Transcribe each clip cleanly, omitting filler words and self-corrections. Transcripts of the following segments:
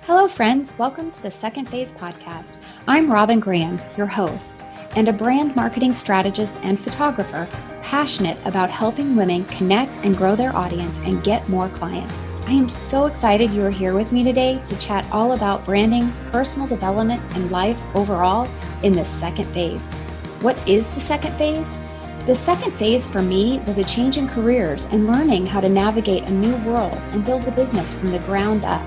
Hello, friends. Welcome to the Second Phase podcast. I'm Robin Graham, your host, and a brand marketing strategist and photographer passionate about helping women connect and grow their audience and get more clients. I am so excited you are here with me today to chat all about branding, personal development, and life overall in the second phase. What is the second phase? The second phase for me was a change in careers and learning how to navigate a new world and build a business from the ground up,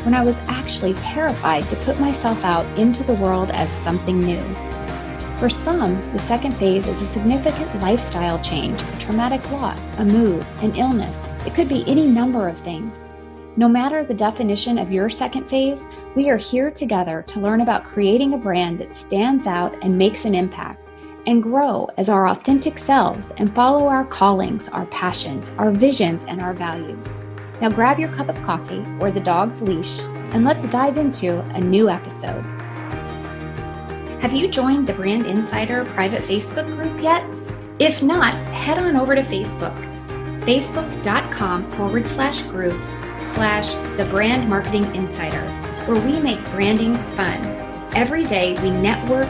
when I was actually terrified to put myself out into the world as something new. For some, the second phase is a significant lifestyle change, a traumatic loss, a move, an illness. It could be any number of things. No matter the definition of your second phase, we are here together to learn about creating a brand that stands out and makes an impact, and grow as our authentic selves and follow our callings, our passions, our visions, and our values. Now grab your cup of coffee or the dog's leash and let's dive into a new episode. Have you joined the Brand Insider private Facebook group yet? If not, head on over to Facebook, facebook.com/groups/the Brand Marketing Insider, where we make branding fun. Every day we network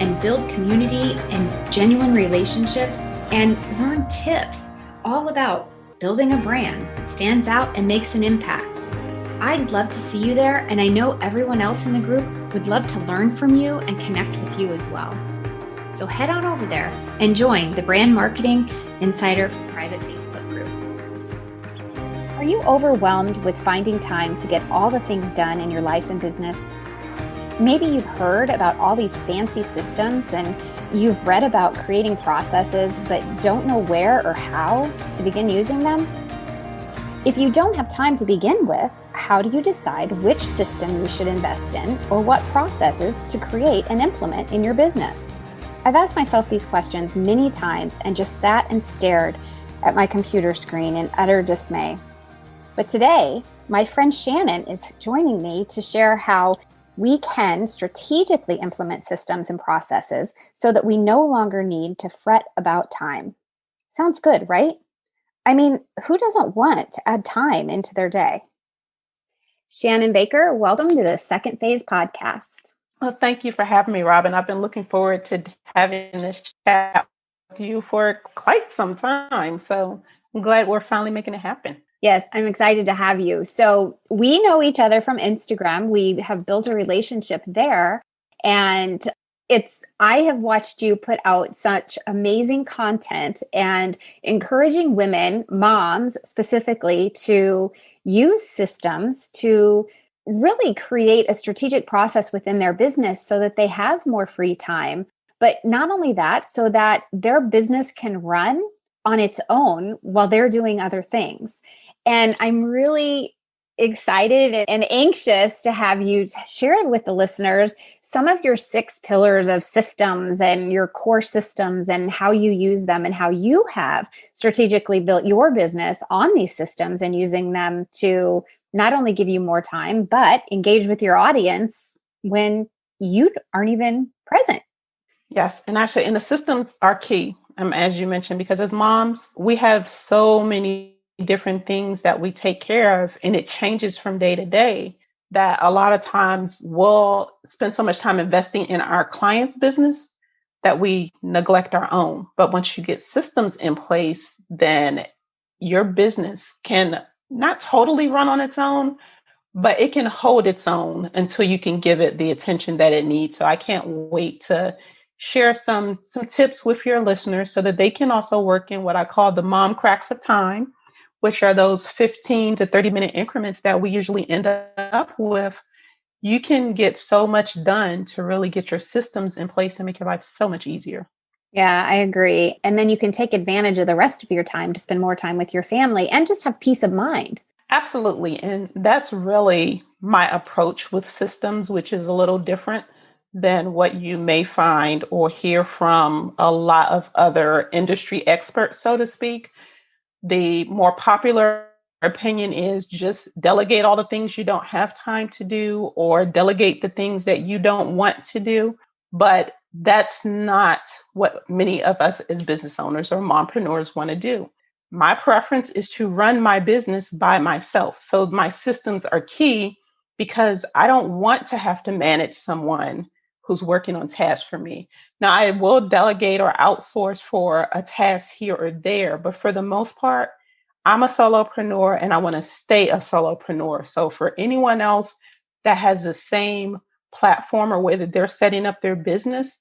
and build community and genuine relationships and learn tips all about building a brand that stands out and makes an impact. I'd love to see you there, and I know everyone else in the group would love to learn from you and connect with you as well. So head on over there and join the Brand Marketing Insider private Facebook group. Are you overwhelmed with finding time to get all the things done in your life and business? Maybe you've heard about all these fancy systems and you've read about creating processes, but don't know where or how to begin using them? If you don't have time to begin with, how do you decide which system you should invest in or what processes to create and implement in your business? I've asked myself these questions many times and just sat and stared at my computer screen in utter dismay. But today, my friend Shannon is joining me to share how we can strategically implement systems and processes so that we no longer need to fret about time. Sounds good, right? I mean, who doesn't want to add time into their day? Shannon Baker, welcome to the Second Phase podcast. Well, thank you for having me, Robin. I've been looking forward to having this chat with you for quite some time. So I'm glad we're finally making it happen. Yes, I'm excited to have you. So we know each other from Instagram. We have built a relationship there. And I have watched you put out such amazing content and encouraging women, moms specifically, to use systems to really create a strategic process within their business so that they have more free time. But not only that, so that their business can run on its own while they're doing other things. And I'm really excited and anxious to have you share with the listeners some of your 6 pillars of systems and your core systems and how you use them and how you have strategically built your business on these systems and using them to not only give you more time, but engage with your audience when you aren't even present. Yes. And actually, and the systems are key, as you mentioned, because as moms, we have so many different things that we take care of, and it changes from day to day, that a lot of times we'll spend so much time investing in our client's business that we neglect our own. But once you get systems in place, then your business can not totally run on its own, but it can hold its own until you can give it the attention that it needs. So I can't wait to share some tips with your listeners so that they can also work in what I call the mom cracks of time, which are those 15 to 30-minute increments that we usually end up with. You can get so much done to really get your systems in place and make your life so much easier. Yeah, I agree. And then you can take advantage of the rest of your time to spend more time with your family and just have peace of mind. Absolutely. And that's really my approach with systems, which is a little different than what you may find or hear from a lot of other industry experts, so to speak. The more popular opinion is just delegate all the things you don't have time to do, or delegate the things that you don't want to do. But that's not what many of us as business owners or mompreneurs want to do. My preference is to run my business by myself. So my systems are key because I don't want to have to manage someone who's working on tasks for me. Now, I will delegate or outsource for a task here or there, but for the most part, I'm a solopreneur and I want to stay a solopreneur. So for anyone else that has the same platform or way that they're setting up their business,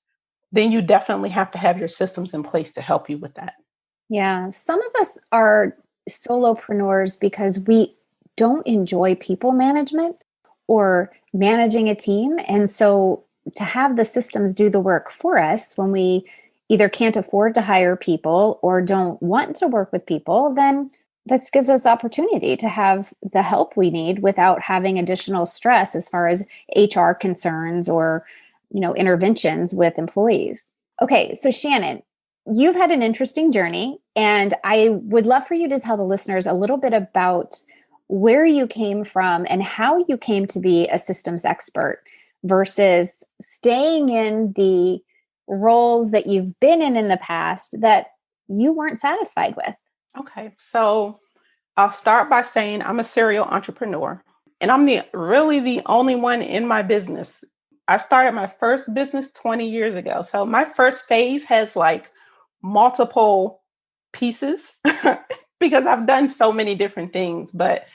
then you definitely have to have your systems in place to help you with that. Yeah. Some of us are solopreneurs because we don't enjoy people management or managing a team. And so to have the systems do the work for us when we either can't afford to hire people or don't want to work with people, then this gives us opportunity to have the help we need without having additional stress as far as HR concerns or, interventions with employees. Okay, so Shannon, you've had an interesting journey, and I would love for you to tell the listeners a little bit about where you came from and how you came to be a systems expert versus staying in the roles that you've been in the past that you weren't satisfied with. Okay, so I'll start by saying I'm a serial entrepreneur, and I'm really the only one in my business. I started my first business 20 years ago. So my first phase has like multiple pieces because I've done so many different things, but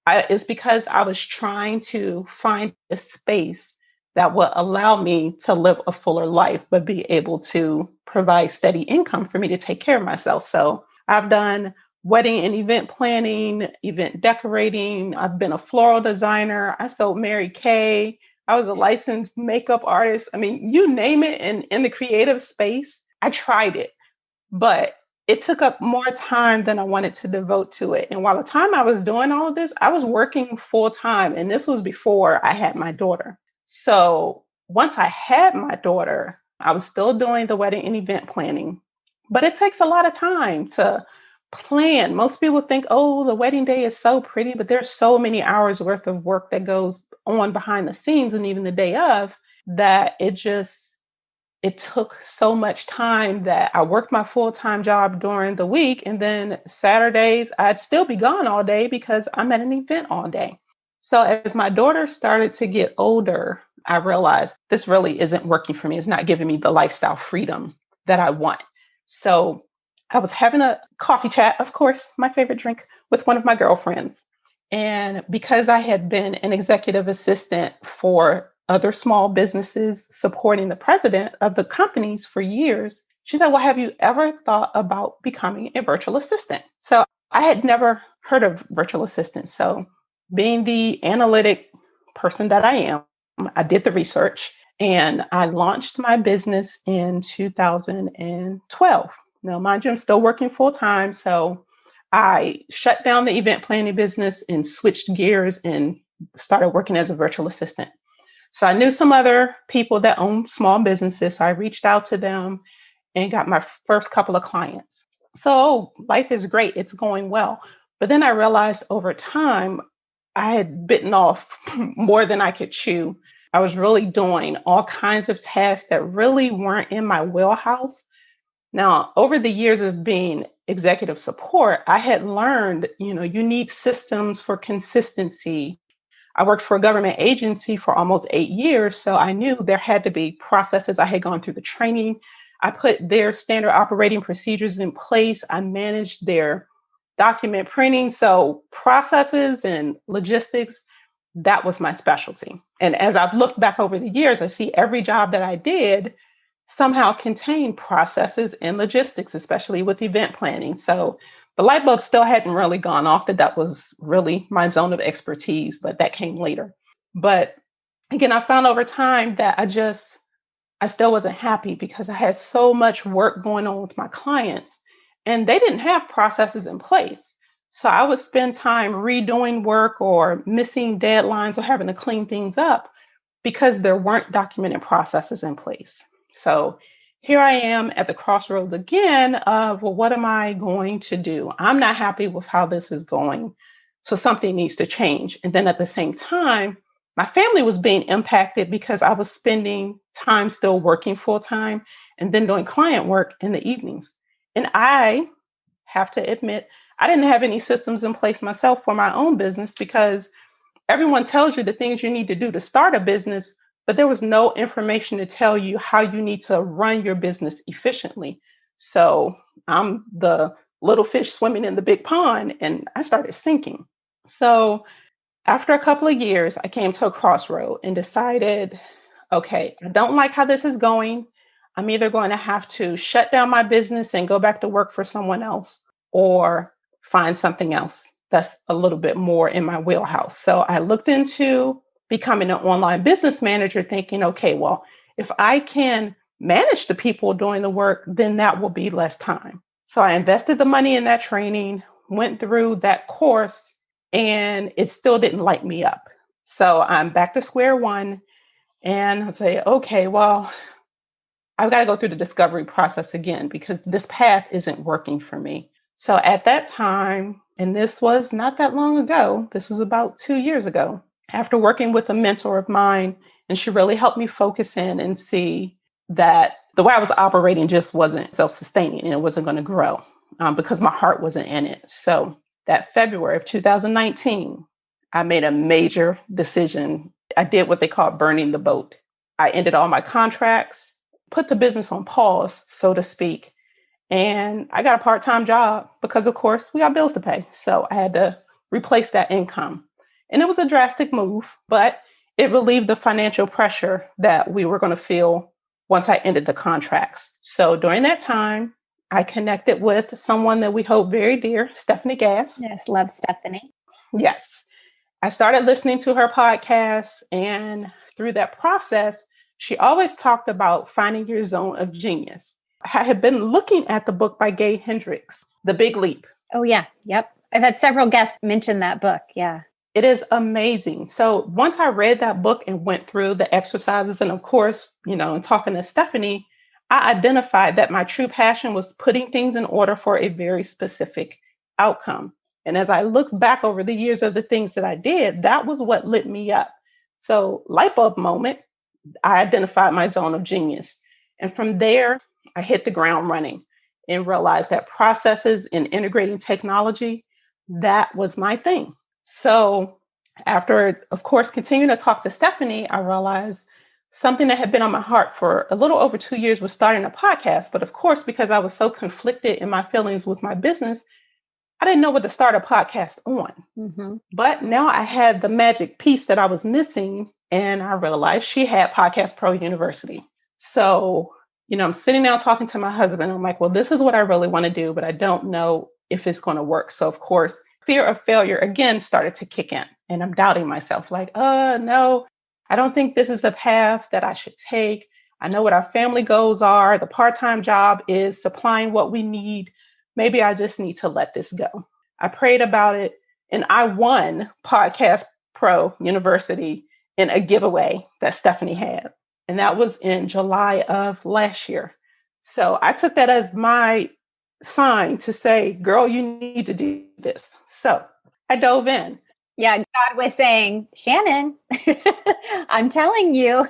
it's because I was trying to find a space that would allow me to live a fuller life, but be able to provide steady income for me to take care of myself. So I've done wedding and event planning, event decorating. I've been a floral designer. I sold Mary Kay. I was a licensed makeup artist. I mean, you name it. And in the creative space, I tried it, but it took up more time than I wanted to devote to it. And while the time I was doing all of this, I was working full time. And this was before I had my daughter. So once I had my daughter, I was still doing the wedding and event planning, but it takes a lot of time to plan. Most people think, oh, the wedding day is so pretty, but there's so many hours worth of work that goes on behind the scenes and even the day of that it took so much time that I worked my full-time job during the week. And then Saturdays, I'd still be gone all day because I'm at an event all day. So as my daughter started to get older, I realized this really isn't working for me. It's not giving me the lifestyle freedom that I want. So I was having a coffee chat, of course, my favorite drink, with one of my girlfriends. And because I had been an executive assistant for other small businesses supporting the president of the companies for years, she said, well, have you ever thought about becoming a virtual assistant? So I had never heard of virtual assistants. So being the analytic person that I am, I did the research and I launched my business in 2012. Now, mind you, I'm still working full time. So I shut down the event planning business and switched gears and started working as a virtual assistant. So I knew some other people that own small businesses. So I reached out to them and got my first couple of clients. So life is great. It's going well. But then I realized over time, I had bitten off more than I could chew. I was really doing all kinds of tasks that really weren't in my wheelhouse. Now, over the years of being executive support, I had learned, you need systems for consistency. I worked for a government agency for almost 8 years, so I knew there had to be processes. I had gone through the training. I put their standard operating procedures in place. I managed their document printing. So processes and logistics, that was my specialty. And as I've looked back over the years, I see every job that I did somehow contained processes and logistics, especially with event planning. So the light bulb still hadn't really gone off that was really my zone of expertise, but that came later. But again, I found over time that I still wasn't happy because I had so much work going on with my clients and they didn't have processes in place. So I would spend time redoing work or missing deadlines or having to clean things up because there weren't documented processes in place. So here I am at the crossroads again of, well, what am I going to do? I'm not happy with how this is going. So something needs to change. And then at the same time, my family was being impacted because I was spending time still working full time and then doing client work in the evenings. And I have to admit, I didn't have any systems in place myself for my own business because everyone tells you the things you need to do to start a business, but there was no information to tell you how you need to run your business efficiently. So I'm the little fish swimming in the big pond, and I started sinking. So after a couple of years, I came to a crossroad and decided, okay, I don't like how this is going. I'm either going to have to shut down my business and go back to work for someone else or find something else that's a little bit more in my wheelhouse. So I looked into becoming an online business manager, thinking, okay, well, if I can manage the people doing the work, then that will be less time. So I invested the money in that training, went through that course, and it still didn't light me up. So I'm back to square one and I say, okay, well, I've got to go through the discovery process again because this path isn't working for me. So at that time, and this was not that long ago, this was about 2 years ago, after working with a mentor of mine, and she really helped me focus in and see that the way I was operating just wasn't self-sustaining and it wasn't going to grow because my heart wasn't in it. So that February of 2019, I made a major decision. I did what they call burning the boat. I ended all my contracts, put the business on pause, so to speak. And I got a part-time job because, of course, we got bills to pay. So I had to replace that income. And it was a drastic move, but it relieved the financial pressure that we were going to feel once I ended the contracts. So during that time, I connected with someone that we hold very dear, Stephanie Gass. Yes, love Stephanie. Yes. I started listening to her podcast, and through that process, she always talked about finding your zone of genius. I had been looking at the book by Gay Hendricks, The Big Leap. Oh, yeah. Yep. I've had several guests mention that book. Yeah. It is amazing. So once I read that book and went through the exercises, and of course, and talking to Stephanie, I identified that my true passion was putting things in order for a very specific outcome. And as I look back over the years of the things that I did, that was what lit me up. So light bulb moment, I identified my zone of genius. And from there, I hit the ground running and realized that processes and integrating technology, that was my thing. So after, of course, continuing to talk to Stephanie, I realized something that had been on my heart for a little over 2 years was starting a podcast. But of course, because I was so conflicted in my feelings with my business, I didn't know what to start a podcast on. Mm-hmm. But now I had the magic piece that I was missing. And I realized she had Podcast Pro University. So, I'm sitting down talking to my husband. I'm like, well, this is what I really want to do, but I don't know if it's going to work. So, of course, fear of failure again started to kick in. And I'm doubting myself like, no, I don't think this is a path that I should take. I know what our family goals are. The part-time job is supplying what we need. Maybe I just need to let this go. I prayed about it and I won Podcast Pro University in a giveaway that Stephanie had. And that was in July of last year. So I took that as my sign to say, girl, you need to do this. So I dove in. Yeah, God was saying, Shannon, I'm telling you.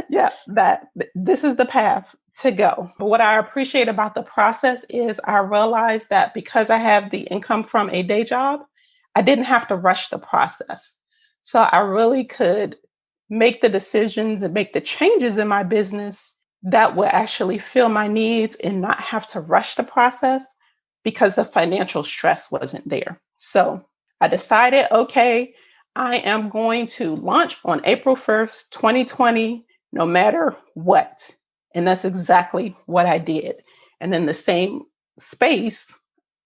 Yeah, that this is the path to go. But what I appreciate about the process is I realized that because I have the income from a day job, I didn't have to rush the process. So I really could make the decisions and make the changes in my business that would actually fill my needs and not have to rush the process because the financial stress wasn't there. So I decided, okay, I am going to launch on April 1st, 2020, no matter what. And that's exactly what I did. And in the same space,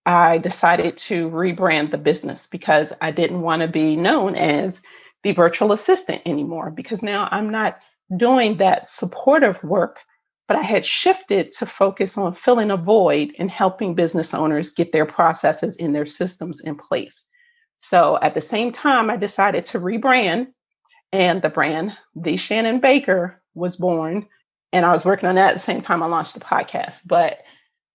I decided to rebrand the business because I didn't want to be known as the virtual assistant anymore, because now I'm not doing that supportive work, but I had shifted to focus on filling a void and helping business owners get their processes and their systems in place. So at the same time, I decided to rebrand, and the brand, The Shannon Baker, was born. And I was working on that at the same time I launched the podcast. But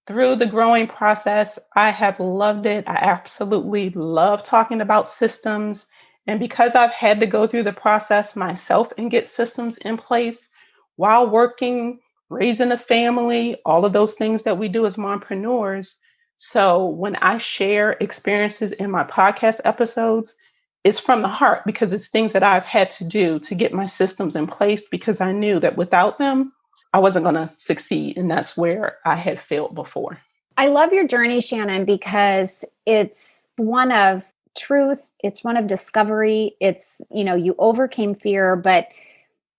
through the growing process, I have loved it. I absolutely love talking about systems. And because I've had to go through the process myself and get systems in place while working, raising a family, all of those things that we do as mompreneurs. So when I share experiences in my podcast episodes, it's from the heart because it's things that I've had to do to get my systems in place because I knew that without them, I wasn't going to succeed. And that's where I had failed before. I love your journey, Shannon, because it's one of truth. It's one of discovery. It's, you overcame fear, but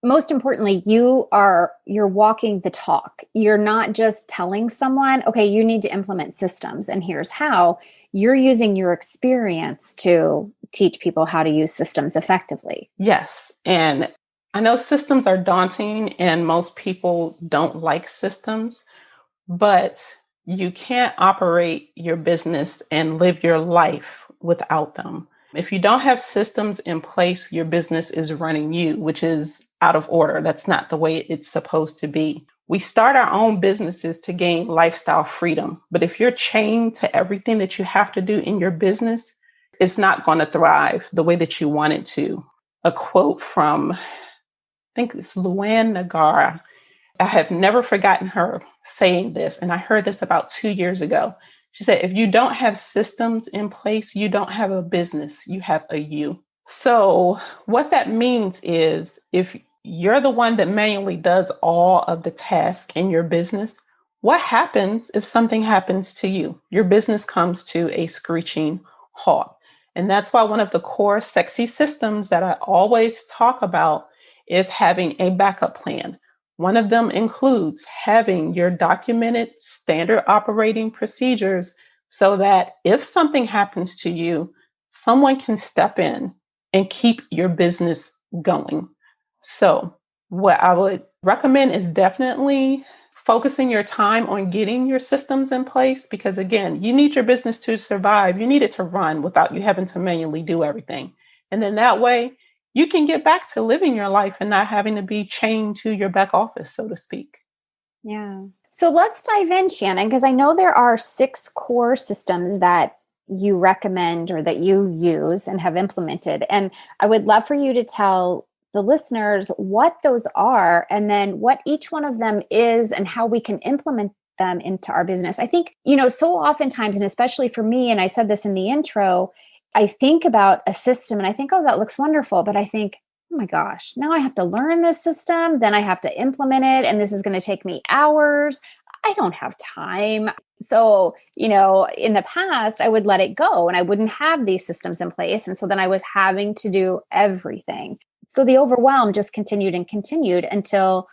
most importantly, you're walking the talk. You're not just telling someone, okay, you need to implement systems and here's how. You're using your experience to teach people how to use systems effectively. Yes. And I know systems are daunting and most people don't like systems, but you can't operate your business and live your life without them. If you don't have systems in place, your business is running you, which is out of order. That's not the way it's supposed to be. We start our own businesses to gain lifestyle freedom. But if you're chained to everything that you have to do in your business, it's not going to thrive the way that you want it to. A quote from, I think it's Luann Nagara. I have never forgotten her saying this, and I heard this about 2 years ago. She said, if you don't have systems in place, you don't have a business, you have a you. So what that means is if you're the one that manually does all of the tasks in your business, what happens if something happens to you? Your business comes to a screeching halt. And that's why one of the core sexy systems that I always talk about is having a backup plan. One of them includes having your documented standard operating procedures so that if something happens to you, someone can step in and keep your business going. So what I would recommend is definitely focusing your time on getting your systems in place because, again, you need your business to survive. You need it to run without you having to manually do everything. And then that way, you can get back to living your life and not having to be chained to your back office, so to speak. Yeah. So let's dive in, Shannon, because I know there are 6 core systems that you recommend or that you use and have implemented. And I would love for you to tell the listeners what those are and then what each one of them is and how we can implement them into our business. I think, so oftentimes, and especially for me, and I said this in the intro, I think about a system and I think, oh, that looks wonderful. But I think, oh my gosh, now I have to learn this system. Then I have to implement it. And this is going to take me hours. I don't have time. So, in the past, I would let it go and I wouldn't have these systems in place. And so then I was having to do everything. So the overwhelm just continued and continued until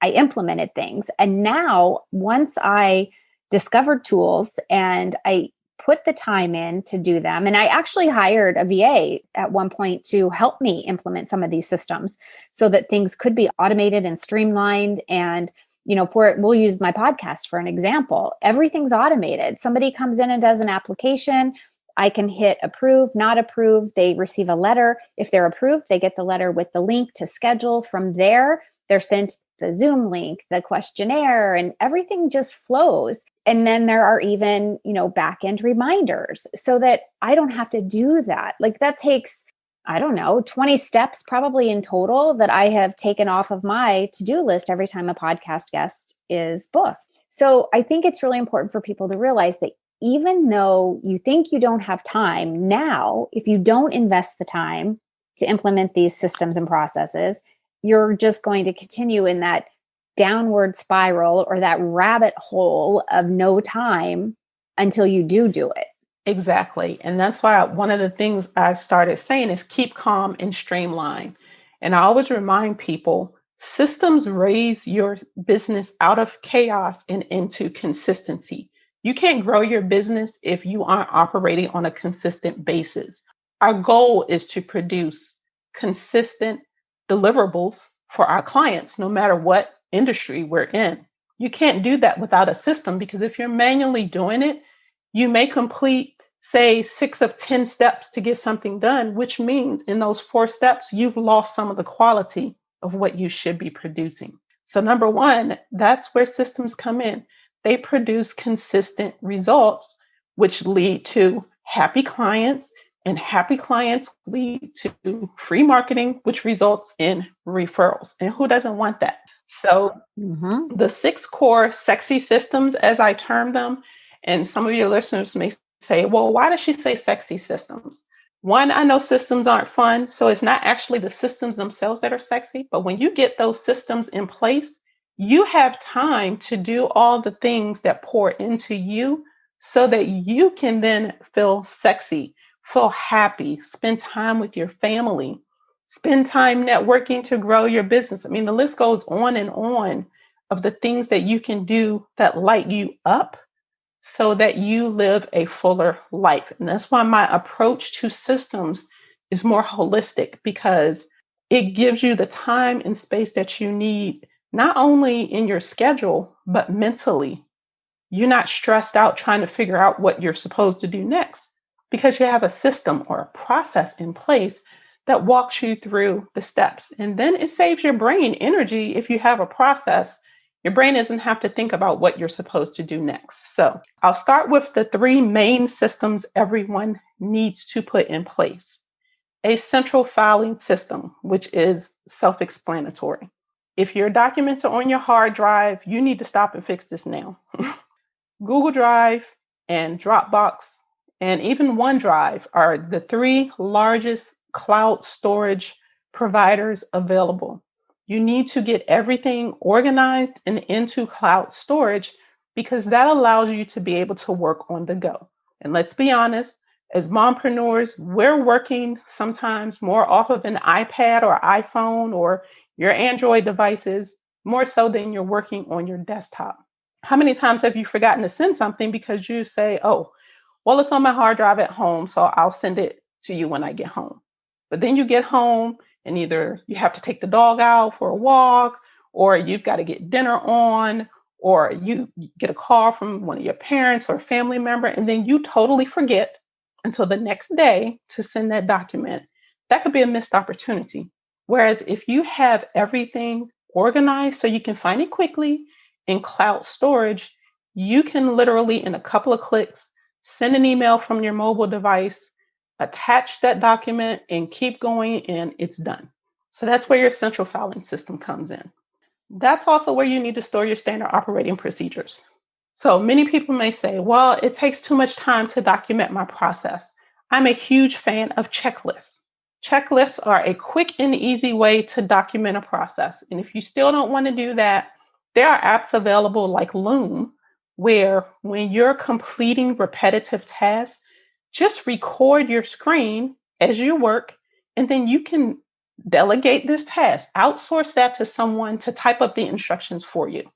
I implemented things. And now, once I discovered tools and I put the time in to do them. And I actually hired a VA at one point to help me implement some of these systems so that things could be automated and streamlined. And, we'll use my podcast for an example. Everything's automated. Somebody comes in and does an application. I can hit approve, not approve. They receive a letter. If they're approved, they get the letter with the link to schedule. From there, they're sent the Zoom link, the questionnaire, and everything just flows. And then there are even, back end reminders so that I don't have to do that. Like that takes, 20 steps probably in total that I have taken off of my to-do list every time a podcast guest is booked. So I think it's really important for people to realize that even though you think you don't have time now, if you don't invest the time to implement these systems and processes, you're just going to continue in that downward spiral or that rabbit hole of no time until you do it. Exactly. And that's why one of the things I started saying is keep calm and streamline. And I always remind people, systems raise your business out of chaos and into consistency. You can't grow your business if you aren't operating on a consistent basis. Our goal is to produce consistent deliverables for our clients, no matter what industry we're in. You can't do that without a system because if you're manually doing it, you may complete, say, 6 of 10 steps to get something done, which means in those 4 steps, you've lost some of the quality of what you should be producing. So number one, that's where systems come in. They produce consistent results, which lead to happy clients, and happy clients lead to free marketing, which results in referrals. And who doesn't want that? So the 6 core sexy systems, as I term them, and some of your listeners may say, well, why does she say sexy systems? One, I know systems aren't fun, so it's not actually the systems themselves that are sexy, but when you get those systems in place, you have time to do all the things that pour into you so that you can then feel sexy, feel happy, spend time with your family, spend time networking to grow your business. I mean, the list goes on and on of the things that you can do that light you up so that you live a fuller life. And that's why my approach to systems is more holistic because it gives you the time and space that you need, not only in your schedule, but mentally. You're not stressed out trying to figure out what you're supposed to do next because you have a system or a process in place that walks you through the steps. And then it saves your brain energy if you have a process. Your brain doesn't have to think about what you're supposed to do next. So I'll start with the three main systems everyone needs to put in place. A central filing system, which is self explanatory. If your documents are on your hard drive, you need to stop and fix this now. Google Drive and Dropbox and even OneDrive are the three largest cloud storage providers available. You need to get everything organized and into cloud storage because that allows you to be able to work on the go. And let's be honest, as mompreneurs, we're working sometimes more off of an iPad or iPhone or your Android devices, more so than you're working on your desktop. How many times have you forgotten to send something because you say, oh, well, it's on my hard drive at home, so I'll send it to you when I get home. But then you get home and either you have to take the dog out for a walk, or you've got to get dinner on, or you get a call from one of your parents or a family member, and then you totally forget until the next day to send that document. That could be a missed opportunity. Whereas if you have everything organized so you can find it quickly in cloud storage, you can literally, in a couple of clicks, send an email from your mobile device, attach that document, and keep going, and it's done. So that's where your central filing system comes in. That's also where you need to store your standard operating procedures. So many people may say, well, it takes too much time to document my process. I'm a huge fan of checklists. Checklists are a quick and easy way to document a process. And if you still don't want to do that, there are apps available like Loom, where when you're completing repetitive tasks, just record your screen as you work, and then you can delegate this task, outsource that to someone to type up the instructions for you.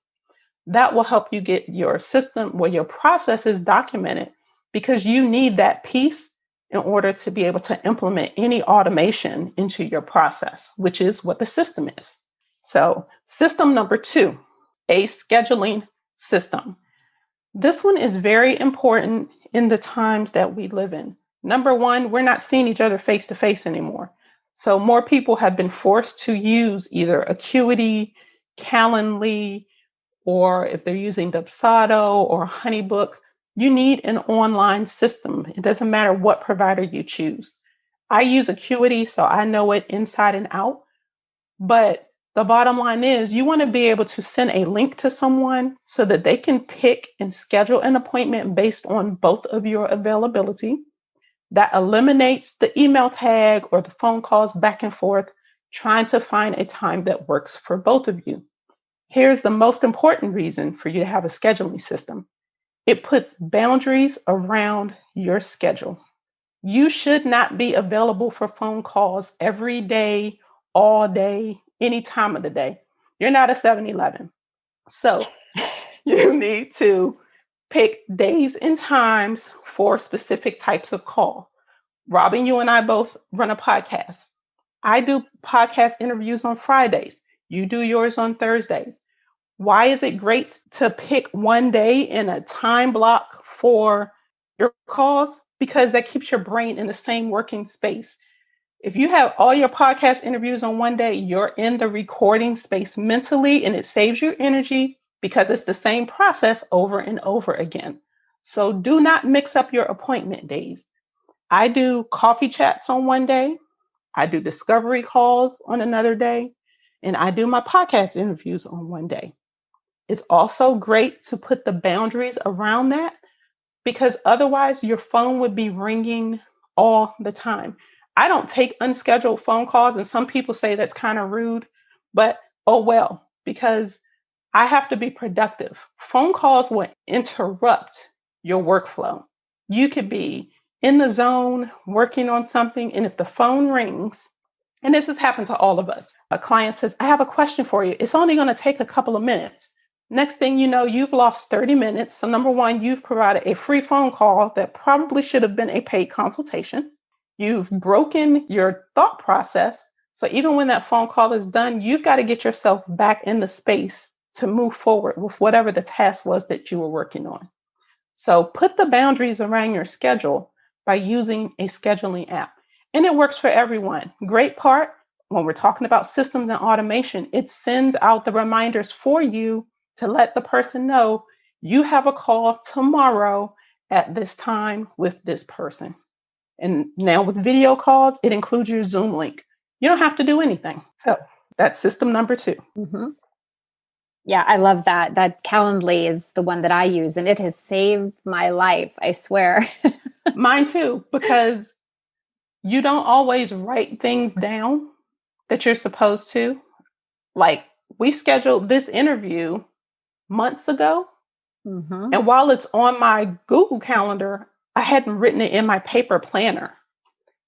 That will help you get your system where your process is documented because you need that piece in order to be able to implement any automation into your process, which is what the system is. So, system number 2, a scheduling system. This one is very important in the times that we live in. Number one, we're not seeing each other face to face anymore. So more people have been forced to use either Acuity, Calendly, or if they're using Dubsado or HoneyBook, you need an online system. It doesn't matter what provider you choose. I use Acuity, so I know it inside and out. But the bottom line is you want to be able to send a link to someone so that they can pick and schedule an appointment based on both of your availability. That eliminates the email tag or the phone calls back and forth, trying to find a time that works for both of you. Here's the most important reason for you to have a scheduling system. It puts boundaries around your schedule. You should not be available for phone calls every day, all day, any time of the day. You're not a 7-Eleven. So you need to pick days and times for specific types of call. Robin, you and I both run a podcast. I do podcast interviews on Fridays. You do yours on Thursdays. Why is it great to pick one day in a time block for your calls? Because that keeps your brain in the same working space. If you have all your podcast interviews on one day, you're in the recording space mentally, and it saves you energy because it's the same process over and over again. So do not mix up your appointment days. I do coffee chats on one day. I do discovery calls on another day. And I do my podcast interviews on one day. It's also great to put the boundaries around that because otherwise your phone would be ringing all the time. I don't take unscheduled phone calls, and some people say that's kind of rude, but oh well, because I have to be productive. Phone calls will interrupt your workflow. You could be in the zone working on something, and if the phone rings, and this has happened to all of us, a client says, I have a question for you. It's only going to take a couple of minutes. Next thing you know, you've lost 30 minutes. So, number one, you've provided a free phone call that probably should have been a paid consultation. You've broken your thought process. So, even when that phone call is done, you've got to get yourself back in the space to move forward with whatever the task was that you were working on. So put the boundaries around your schedule by using a scheduling app. And it works for everyone. Great part, when we're talking about systems and automation, it sends out the reminders for you to let the person know you have a call tomorrow at this time with this person. And now with video calls, it includes your Zoom link. You don't have to do anything. So that's system number 2. Mm-hmm. Yeah, I love that. That Calendly is the one that I use, and it has saved my life, I swear. Mine too, because you don't always write things down that you're supposed to. Like, we scheduled this interview months ago, Mm-hmm. and while it's on my Google Calendar, I hadn't written it in my paper planner.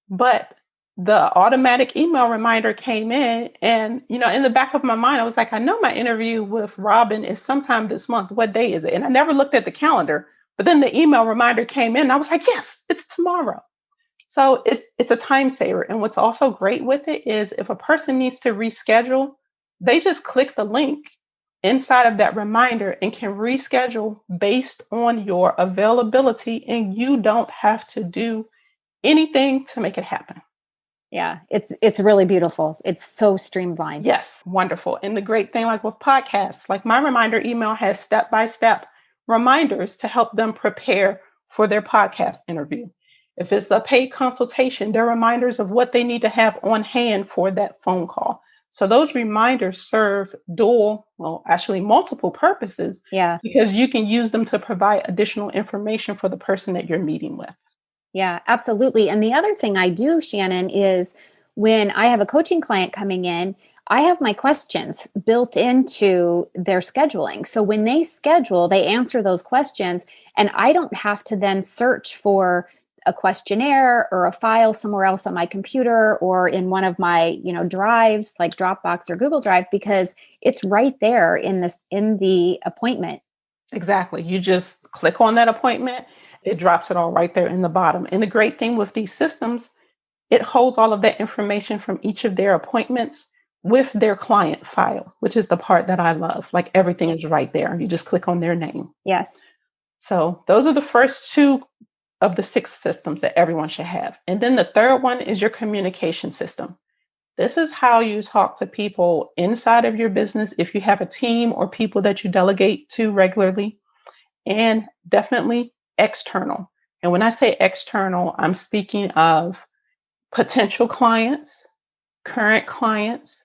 But the automatic email reminder came in, and in the back of my mind, I was like, I know my interview with Robin is sometime this month. What day is it? And I never looked at the calendar, but then the email reminder came in, and I was like, yes, it's tomorrow. So it's a time saver. And what's also great with it is if a person needs to reschedule, they just click the link inside of that reminder and can reschedule based on your availability, and you don't have to do anything to make it happen. Yeah, it's really beautiful. It's so streamlined. Yes, wonderful. And the great thing, like with podcasts, like my reminder email has step-by-step reminders to help them prepare for their podcast interview. If it's a paid consultation, there are reminders of what they need to have on hand for that phone call. So those reminders serve multiple purposes. Yeah. Because you can use them to provide additional information for the person that you're meeting with. Yeah, absolutely. And the other thing I do, Shannon, is when I have a coaching client coming in, I have my questions built into their scheduling. So when they schedule, they answer those questions, and I don't have to then search for a questionnaire or a file somewhere else on my computer or in one of my, drives like Dropbox or Google Drive, because it's right there in the appointment. Exactly. You just click on that appointment. It drops it all right there in the bottom. And the great thing with these systems, it holds all of that information from each of their appointments with their client file, which is the part that I love. Like, everything is right there. You just click on their name. Yes. So those are the first 2 of the 6 systems that everyone should have. And then the third one is your communication system. This is how you talk to people inside of your business, if you have a team or people that you delegate to regularly, and definitely external. And when I say external, I'm speaking of potential clients, current clients,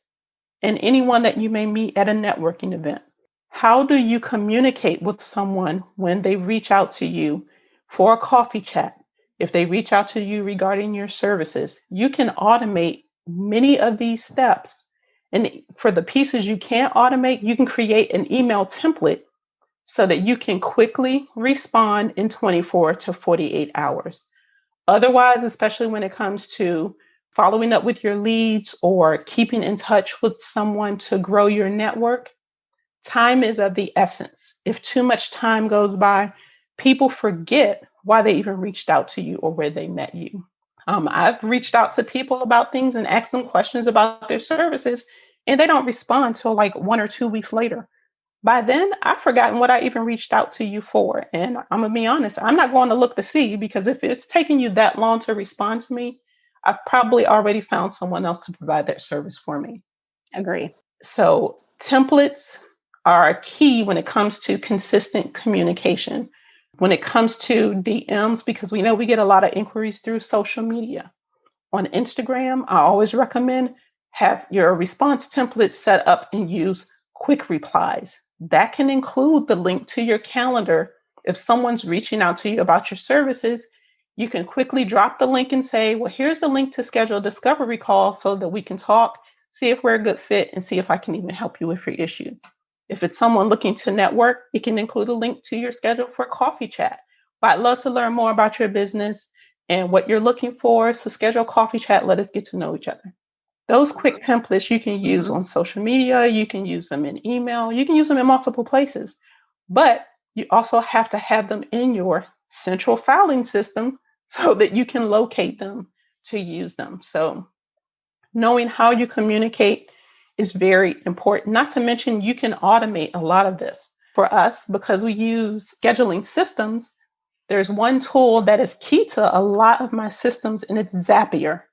and anyone that you may meet at a networking event. How do you communicate with someone when they reach out to you for a coffee chat? If they reach out to you regarding your services, you can automate many of these steps. And for the pieces you can't automate, you can create an email template so that you can quickly respond in 24 to 48 hours. Otherwise, especially when it comes to following up with your leads or keeping in touch with someone to grow your network, time is of the essence. If too much time goes by, people forget why they even reached out to you or where they met you. I've reached out to people about things and asked them questions about their services, and they don't respond till like 1 or 2 weeks later. By then, I've forgotten what I even reached out to you for. And I'm going to be honest, I'm not going to look to see, because if it's taking you that long to respond to me, I've probably already found someone else to provide that service for me. Agree. So templates are key when it comes to consistent communication. When it comes to DMs, because we know we get a lot of inquiries through social media. On Instagram, I always recommend have your response template set up and use quick replies. That can include the link to your calendar. If someone's reaching out to you about your services, You can quickly drop the link and say, well, here's the link to schedule a discovery call so that we can talk, see if we're a good fit, and see if I can even help you with your issue. If it's someone looking to network, it can include a link to your schedule for a coffee chat. But I'd love to learn more about your business and what you're looking for. So schedule a coffee chat, let us get to know each other. Those quick templates you can use on social media, you can use them in email, you can use them in multiple places. But you also have to have them in your central filing system so that you can locate them to use them. So knowing how you communicate is very important. Not to mention, you can automate a lot of this. For us, because we use scheduling systems, there's one tool that is key to a lot of my systems, and it's Zapier,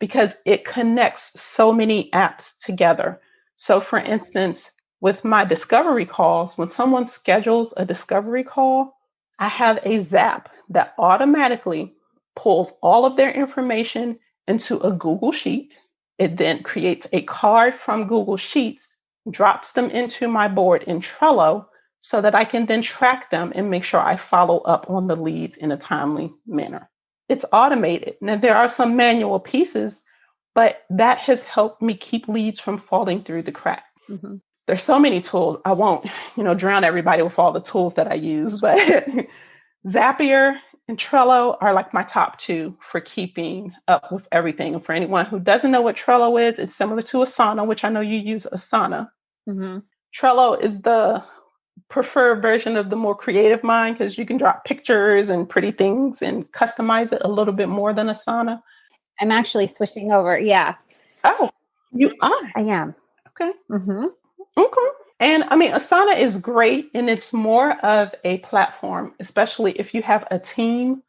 because it connects so many apps together. So for instance, with my discovery calls, when someone schedules a discovery call, I have a Zap that automatically pulls all of their information into a Google Sheet. It then creates a card from Google Sheets, drops them into my board in Trello so that I can then track them and make sure I follow up on the leads in a timely manner. It's automated. Now, there are some manual pieces, but that has helped me keep leads from falling through the crack. There's so many tools. I won't, drown everybody with all the tools that I use, but Zapier and Trello are like my top two for keeping up with everything. And for anyone who doesn't know what Trello is, it's similar to Asana, which I know you use Asana. Trello is the preferred version of the more creative mind because you can drop pictures and pretty things and customize it a little bit more than Asana. I'm actually switching over. Yeah. Oh, you are? I am. Okay. Okay. And I mean, Asana is great, and it's more of a platform, especially if you have a team.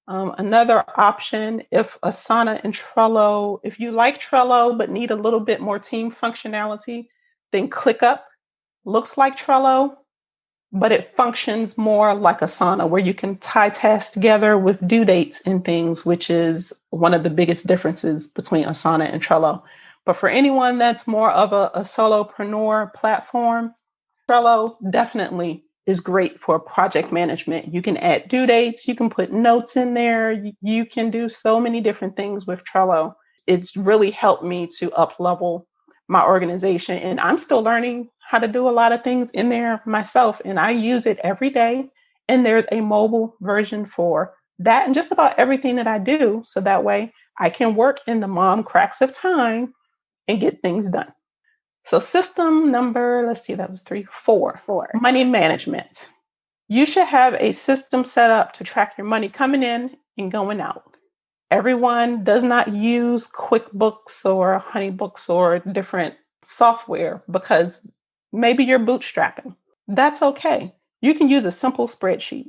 Another option, if Asana and Trello, if you like Trello but need a little bit more team functionality, then ClickUp looks like Trello, but it functions more like Asana, where you can tie tasks together with due dates and things, which is one of the biggest differences between Asana and Trello. But for anyone that's more of a solopreneur platform, Trello definitely is great for project management. You can add due dates, you can put notes in there, you can do so many different things with Trello. It's really helped me to up level my organization, and I'm still learning how to do a lot of things in there myself, and I use it every day. And there's a mobile version for that and just about everything that I do, so that way I can work in the mom cracks of time and get things done. So system number, let's see, that was 4. Money management. You should have a system set up to track your money coming in and going out. Everyone does not use QuickBooks or HoneyBooks or different software because maybe you're bootstrapping. That's okay. You can use a simple spreadsheet.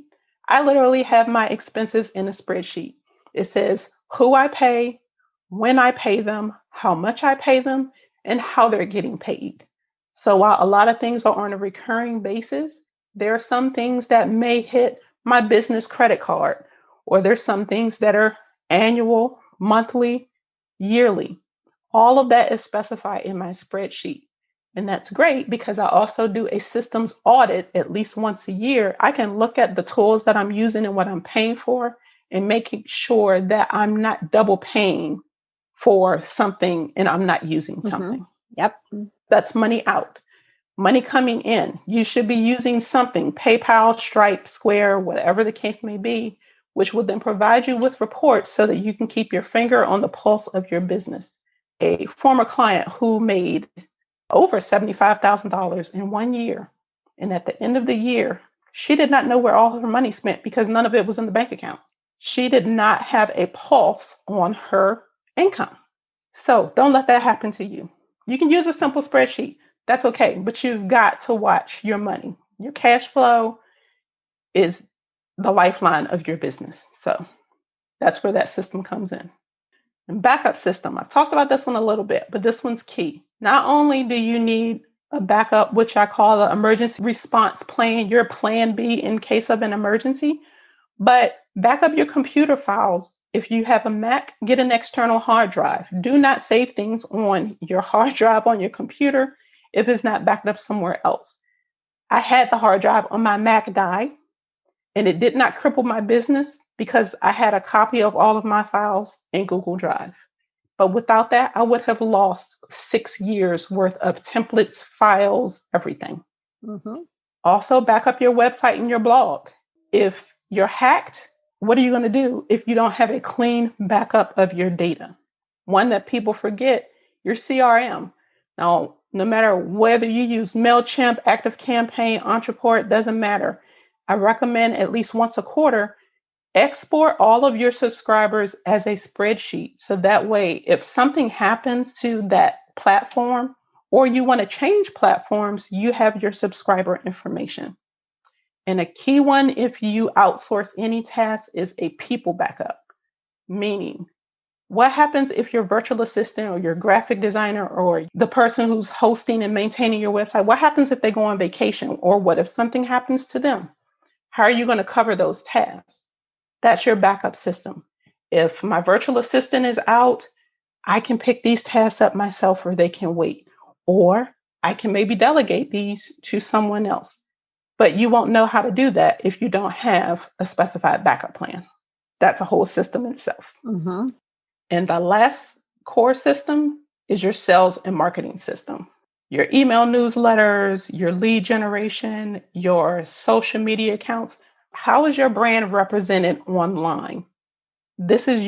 I literally have my expenses in a spreadsheet. It says who I pay, when I pay them, how much I pay them, and how they're getting paid. So while a lot of things are on a recurring basis, there are some things that may hit my business credit card, or there's some things that are annual, monthly, yearly. All of that is specified in my spreadsheet. And that's great because I also do a systems audit at least once a year. I can look at the tools that I'm using and what I'm paying for and making sure that I'm not double paying for something and I'm not using something. Yep. That's money out. Money coming in. You should be using something, PayPal, Stripe, Square, whatever the case may be, which will then provide you with reports so that you can keep your finger on the pulse of your business. A former client who made over $75,000 in 1 year. And at the end of the year, she did not know where all of her money spent because none of it was in the bank account. She did not have a pulse on her income. So don't let that happen to you. You can use a simple spreadsheet. That's okay. But you've got to watch your money. Your cash flow is the lifeline of your business. So that's where that system comes in. And backup system. I've talked about this one a little bit, but this one's key. Not only do you need a backup, which I call an emergency response plan, your plan B in case of an emergency, but back up your computer files. If you have a Mac, get an external hard drive. Do not save things on your hard drive on your computer if it's not backed up somewhere else. I had the hard drive on my Mac die, and it did not cripple my business, because I had a copy of all of my files in Google Drive. But without that, I would have lost 6 years worth of templates, files, everything. Mm-hmm. Also, back up your website and your blog. If you're hacked, what are you going to do if you don't have a clean backup of your data? One that people forget, your CRM. Now, no matter whether you use MailChimp, ActiveCampaign, Entreport, doesn't matter. I recommend at least once a quarter, export all of your subscribers as a spreadsheet. So that way, if something happens to that platform or you want to change platforms, you have your subscriber information. And a key one, if you outsource any task, is a people backup. Meaning, what happens if your virtual assistant or your graphic designer or the person who's hosting and maintaining your website, what happens if they go on vacation? Or what if something happens to them? How are you going to cover those tasks? That's your backup system. If my virtual assistant is out, I can pick these tasks up myself or they can wait. Or I can maybe delegate these to someone else. But you won't know how to do that if you don't have a specified backup plan. That's a whole system itself. Mm-hmm. And the last core system is your sales and marketing system. Your email newsletters, your lead generation, your social media accounts. How is your brand represented online? This is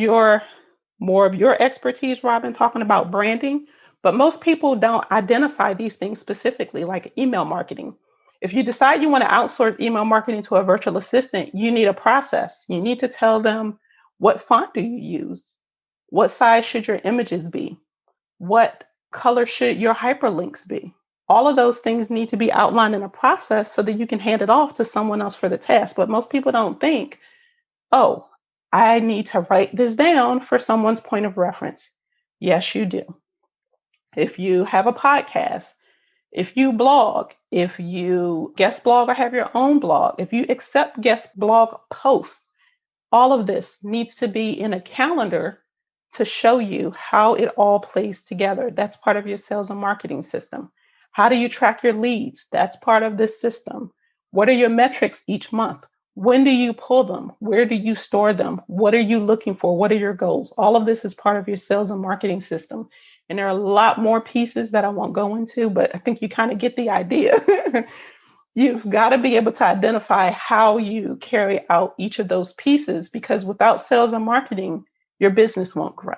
more of your expertise, Robin, talking about branding, but most people don't identify these things specifically, like email marketing. If you decide you want to outsource email marketing to a virtual assistant, you need a process. You need to tell them, what font do you use? What size should your images be? What color should your hyperlinks be? All of those things need to be outlined in a process so that you can hand it off to someone else for the task. But most people don't think, oh, I need to write this down for someone's point of reference. Yes, you do. If you have a podcast, if you blog, if you guest blog or have your own blog, if you accept guest blog posts, all of this needs to be in a calendar to show you how it all plays together. That's part of your sales and marketing system. How do you track your leads? That's part of this system. What are your metrics each month? When do you pull them? Where do you store them? What are you looking for? What are your goals? All of this is part of your sales and marketing system. And there are a lot more pieces that I won't go into, but I think you kind of get the idea. You've got to be able to identify how you carry out each of those pieces, because without sales and marketing, your business won't grow.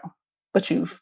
But you've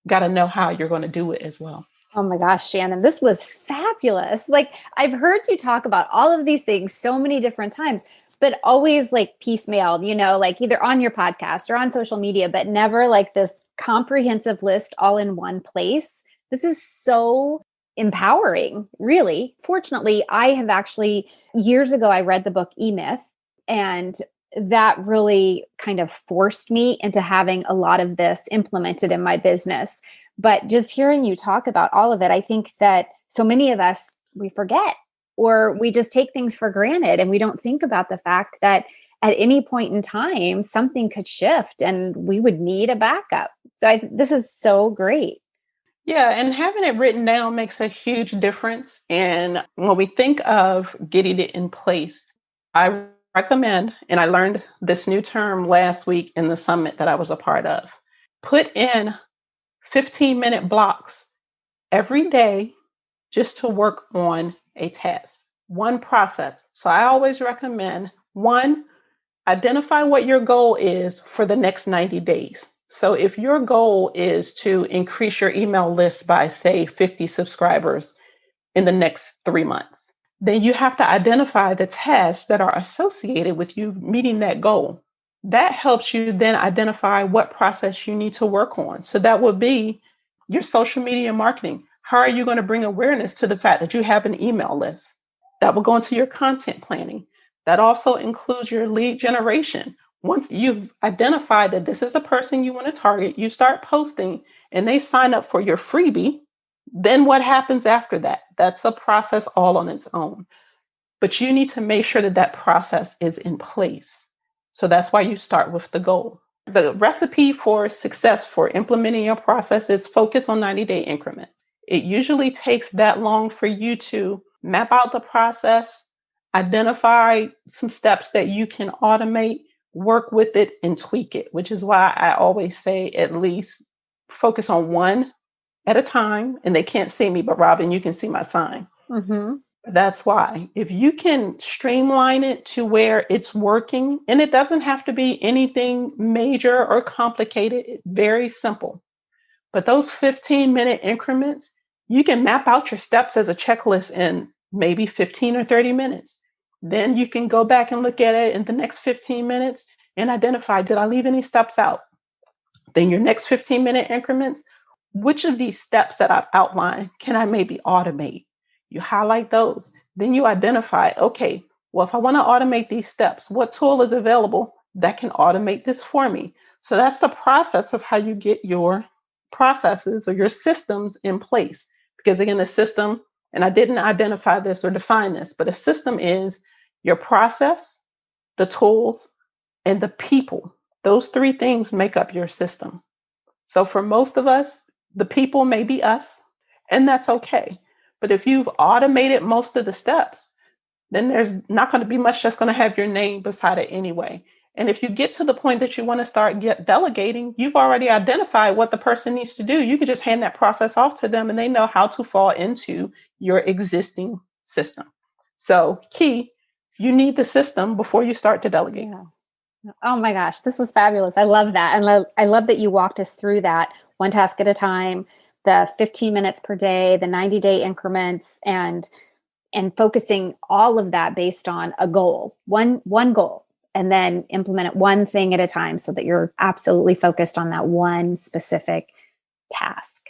got to know how you're going to do it as well. Oh my gosh, Shannon, this was fabulous. Like, I've heard you talk about all of these things so many different times, but always like piecemeal, like either on your podcast or on social media, but never like this comprehensive list all in one place. This is so empowering, really. Fortunately, I have actually, years ago, I read the book E-Myth, and that really kind of forced me into having a lot of this implemented in my business. But just hearing you talk about all of it, I think that so many of us, we forget, or we just take things for granted, and we don't think about the fact that at any point in time, something could shift and we would need a backup. So this is so great. Yeah, and having it written down makes a huge difference. And when we think of getting it in place, I recommend, and I learned this new term last week in the summit that I was a part of, put in 15-minute blocks every day just to work on a task, one process. So I always recommend, one, identify what your goal is for the next 90 days. So if your goal is to increase your email list by, say, 50 subscribers in the next 3 months, then you have to identify the tasks that are associated with you meeting that goal. That helps you then identify what process you need to work on. So that would be your social media marketing. How are you going to bring awareness to the fact that you have an email list? That will go into your content planning. That also includes your lead generation. Once you've identified that this is a person you want to target, you start posting and they sign up for your freebie. Then what happens after that? That's a process all on its own. But you need to make sure that that process is in place. So that's why you start with the goal. The recipe for success for implementing your process is focus on 90-day increments. It usually takes that long for you to map out the process, identify some steps that you can automate, work with it and tweak it, which is why I always say at least focus on one at a time. And they can't see me, but Robin, you can see my sign. Mm-hmm. That's why if you can streamline it to where it's working, and it doesn't have to be anything major or complicated, it's very simple. But those 15-minute increments, you can map out your steps as a checklist in maybe 15 or 30 minutes. Then you can go back and look at it in the next 15 minutes and identify, did I leave any steps out? Then your next 15-minute increments, which of these steps that I've outlined can I maybe automate? You highlight those. Then you identify, okay, well, if I want to automate these steps, what tool is available that can automate this for me? So that's the process of how you get your processes or your systems in place. Because again, the system, and I didn't identify this or define this, but a system is your process, the tools, and the people. Those three things make up your system. So for most of us, the people may be us, and that's okay. But if you've automated most of the steps, then there's not going to be much that's going to have your name beside it anyway. And if you get to the point that you want to start delegating, you've already identified what the person needs to do. You can just hand that process off to them and they know how to fall into your existing system. So key, you need the system before you start to delegate. Yeah. Oh my gosh, this was fabulous. I love that. And I love that you walked us through that one task at a time, the 15 minutes per day, the 90-day increments, and focusing all of that based on a goal, one goal, and then implement it one thing at a time so that you're absolutely focused on that one specific task.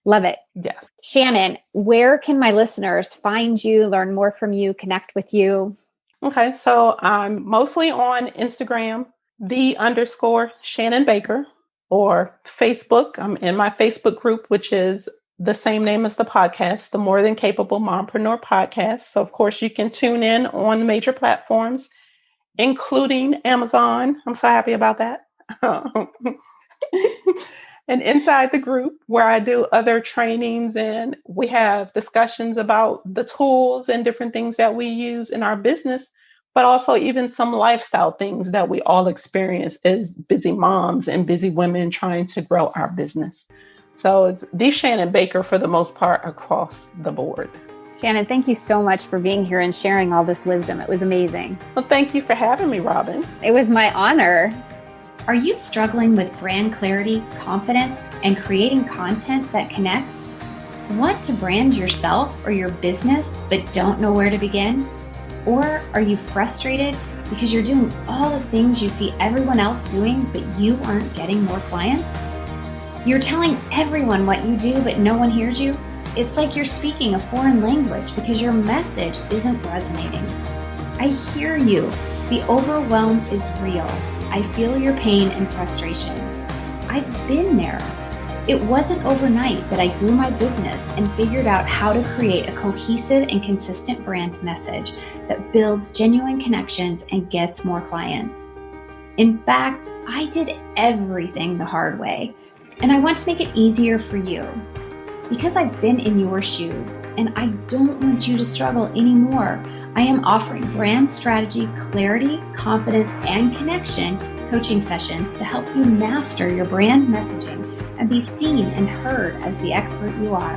Love it. Yes. Shannon, where can my listeners find you, learn more from you, connect with you? Okay, so I'm mostly on Instagram, _Shannon Baker, or Facebook. I'm in my Facebook group, which is the same name as the podcast, the More Than Capable Mompreneur Podcast. So of course you can tune in on major platforms, including Amazon. I'm so happy about that. And inside the group where I do other trainings and we have discussions about the tools and different things that we use in our business, but also even some lifestyle things that we all experience as busy moms and busy women trying to grow our business. So it's the Shannon Baker for the most part across the board. Shannon, thank you so much for being here and sharing all this wisdom. It was amazing. Well, thank you for having me, Robin. It was my honor. Are you struggling with brand clarity, confidence, and creating content that connects? Want to brand yourself or your business but don't know where to begin? Or are you frustrated because you're doing all the things you see everyone else doing but you aren't getting more clients? You're telling everyone what you do but no one hears you? It's like you're speaking a foreign language because your message isn't resonating. I hear you. The overwhelm is real. I feel your pain and frustration. I've been there. It wasn't overnight that I grew my business and figured out how to create a cohesive and consistent brand message that builds genuine connections and gets more clients. In fact, I did everything the hard way, and I want to make it easier for you. Because I've been in your shoes and I don't want you to struggle anymore, I am offering brand strategy, clarity, confidence, and connection coaching sessions to help you master your brand messaging and be seen and heard as the expert you are.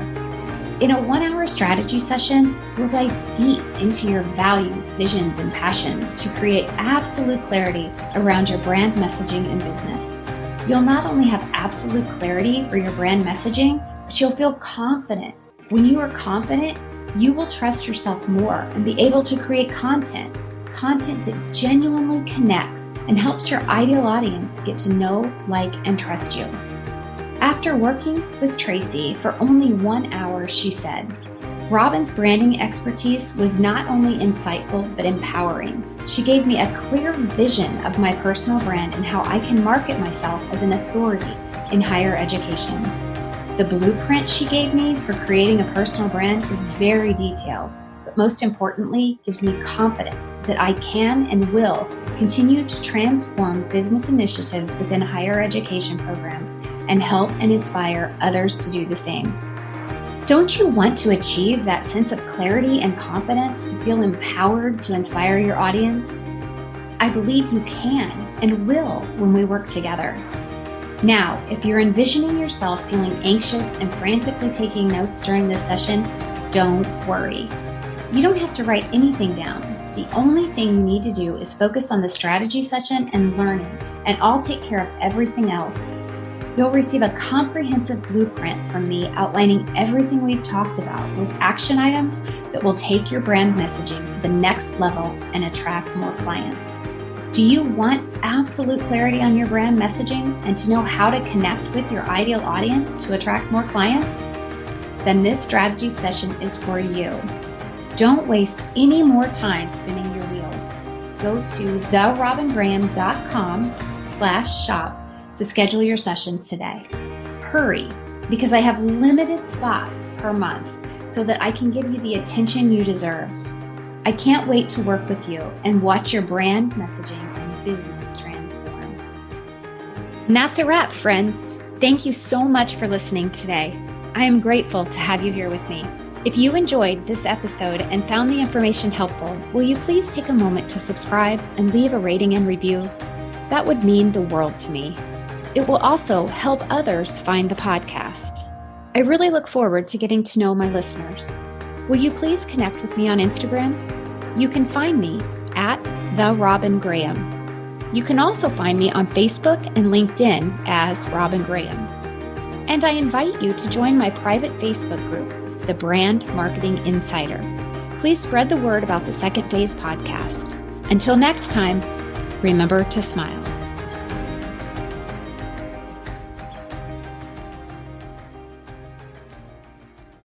In a 1-hour strategy session, we'll dive deep into your values, visions, and passions to create absolute clarity around your brand messaging and business. You'll not only have absolute clarity for your brand messaging, but you'll feel confident. When you are confident, you will trust yourself more and be able to create content that genuinely connects and helps your ideal audience get to know, like, and trust you. After working with Tracy for only 1 hour, she said, Robin's branding expertise was not only insightful, but empowering. She gave me a clear vision of my personal brand and how I can market myself as an authority in higher education. The blueprint she gave me for creating a personal brand is very detailed, but most importantly, gives me confidence that I can and will continue to transform business initiatives within higher education programs and help and inspire others to do the same. Don't you want to achieve that sense of clarity and confidence to feel empowered to inspire your audience? I believe you can, and will when we work together. Now, if you're envisioning yourself feeling anxious and frantically taking notes during this session, don't worry. You don't have to write anything down. The only thing you need to do is focus on the strategy session and learning, and I'll take care of everything else. You'll receive a comprehensive blueprint from me outlining everything we've talked about with action items that will take your brand messaging to the next level and attract more clients. Do you want absolute clarity on your brand messaging and to know how to connect with your ideal audience to attract more clients? Then this strategy session is for you. Don't waste any more time spinning your wheels. Go to therobingraham.com/shop to schedule your session today. Hurry, because I have limited spots per month so that I can give you the attention you deserve. I can't wait to work with you and watch your brand messaging and business transform. And that's a wrap, friends. Thank you so much for listening today. I am grateful to have you here with me. If you enjoyed this episode and found the information helpful, will you please take a moment to subscribe and leave a rating and review? That would mean the world to me. It will also help others find the podcast. I really look forward to getting to know my listeners. Will you please connect with me on Instagram? You can find me at The Robin Graham. You can also find me on Facebook and LinkedIn as Robin Graham. And I invite you to join my private Facebook group, The Brand Marketing Insider. Please spread the word about the Second Phase podcast. Until next time, remember to smile.